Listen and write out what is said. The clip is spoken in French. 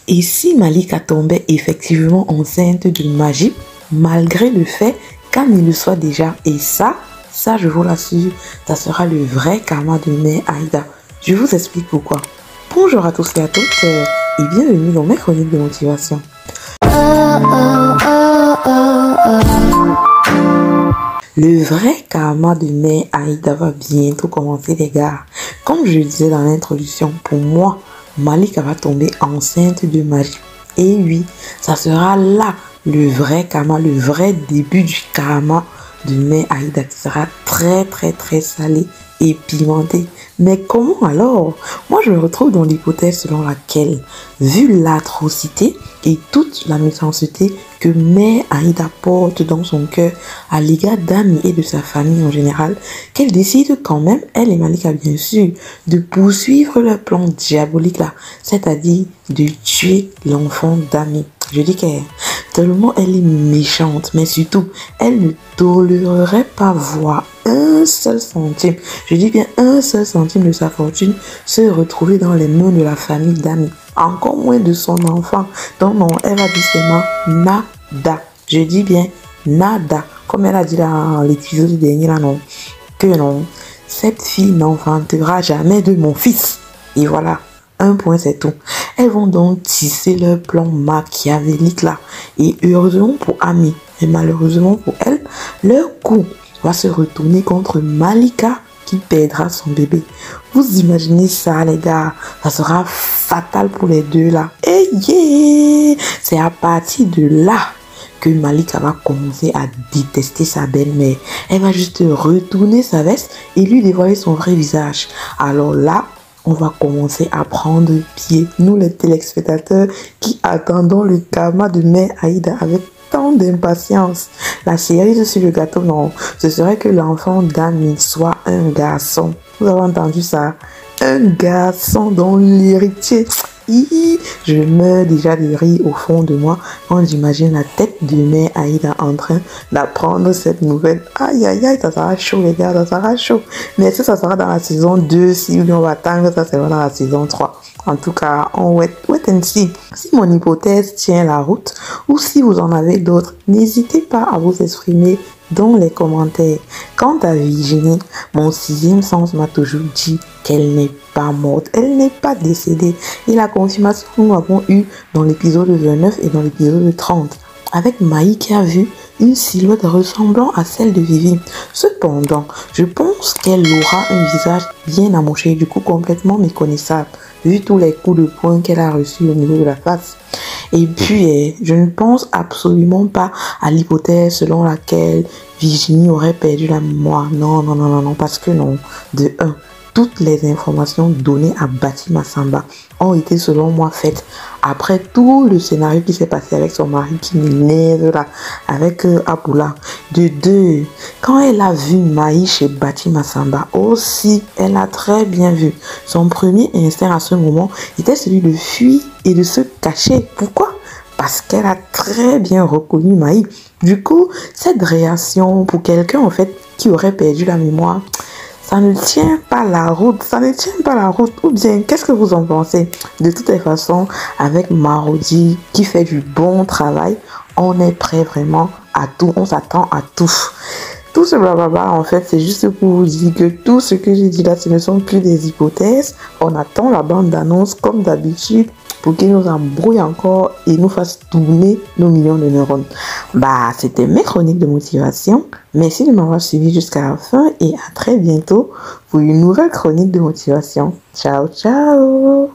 Et si Malika tombait effectivement enceinte de magie, malgré le fait qu'Ami le soit déjà, et ça je vous l'assure, ça sera le vrai karma de Mère Aïda. Je vous explique pourquoi. Bonjour à tous et à toutes et bienvenue dans mes chroniques de motivation. Le vrai karma de Mère Aïda va bientôt commencer les gars. Comme je le disais dans l'introduction, pour moi, Malika va tomber enceinte de magie. Et oui, ça sera là le vrai karma, le vrai début du karma de Mère Aïda qui sera très salé et pimenté. Mais comment alors? Moi je me retrouve dans l'hypothèse selon laquelle, vu l'atrocité et toute la méchanceté que Mère Aïda porte dans son cœur à l'égard d'Ami et de sa famille en général, qu'elle décide quand même, elle et Malika bien sûr, de poursuivre leur plan diabolique là, c'est-à-dire de tuer l'enfant d'Ami. Je dis qu'elle, tellement elle est méchante, mais surtout, elle ne tolérerait pas voir un seul centime, je dis bien un seul centime de sa fortune se retrouver dans les mains de la famille d'Ami, encore moins de son enfant. Donc non, elle va dire seulement nada. Je dis bien nada. Comme elle a dit dans l'épisode dernier là, non, que non, cette fille n'enfantera jamais de mon fils. Et voilà. Un point, c'est tout. Elles vont donc tisser leur plan machiavélique là. Et heureusement pour Ami, et malheureusement pour elle, leur coup va se retourner contre Malika qui perdra son bébé. Vous imaginez ça les gars? Ça sera fatal pour les deux là. Et yeah! C'est à partir de là que Malika va commencer à détester sa belle-mère. Elle va juste retourner sa veste et lui dévoiler son vrai visage. Alors là, on va commencer à prendre pied, nous les téléspectateurs qui attendons le karma de Mère Aïda avec tant d'impatience. La cerise sur le gâteau, non, ce serait que l'enfant d'Ami soit un garçon. Vous avez entendu ça? Un garçon dont l'héritier. Je meurs déjà de rire au fond de moi quand j'imagine la tête de Mère Aïda en train d'apprendre cette nouvelle. Aïe, ça sera chaud les gars, ça sera chaud. Mais est-ce que ça sera dans la saison 2, si on va attendre, ça sera dans la saison 3. En tout cas, on wait and see. Si mon hypothèse tient la route ou si vous en avez d'autres, n'hésitez pas à vous exprimer dans les commentaires. Quant à Virginie, mon sixième sens m'a toujours dit qu'elle n'est pas morte, elle n'est pas décédée. Et la confirmation que nous avons eue dans l'épisode 29 et dans l'épisode 30, avec Maï qui a vu une silhouette ressemblant à celle de Vivi. Cependant, je pense qu'elle aura un visage bien amoché, du coup complètement méconnaissable, vu tous les coups de poing qu'elle a reçus au niveau de la face. Et puis, je ne pense absolument pas à l'hypothèse selon laquelle Virginie aurait perdu la mémoire. Non, parce que non. De un, toutes les informations données à Bati Massamba ont été selon moi faites après tout le scénario qui s'est passé avec son mari qui m'énerve là, avec Aboula. De deux, quand elle a vu Maï chez Bati Massamba aussi, elle a très bien vu. Son premier instinct à ce moment était celui de fuir et de se cacher. Pourquoi? Parce qu'elle a très bien reconnu Maï. Du coup, cette réaction pour quelqu'un en fait qui aurait perdu la mémoire, ça ne tient pas la route, ou bien qu'est-ce que vous en pensez? De toutes les façons, avec Marodi qui fait du bon travail, on est prêt vraiment à tout, on s'attend à tout. Tout ce blablabla, en fait, c'est juste pour vous dire que tout ce que j'ai dit là, ce ne sont plus des hypothèses. On attend la bande d'annonce comme d'habitude pour qu'ils nous embrouillent encore et nous fassent tourner nos millions de neurones. C'était mes chroniques de motivation. Merci de m'avoir suivi jusqu'à la fin et à très bientôt pour une nouvelle chronique de motivation. Ciao, ciao!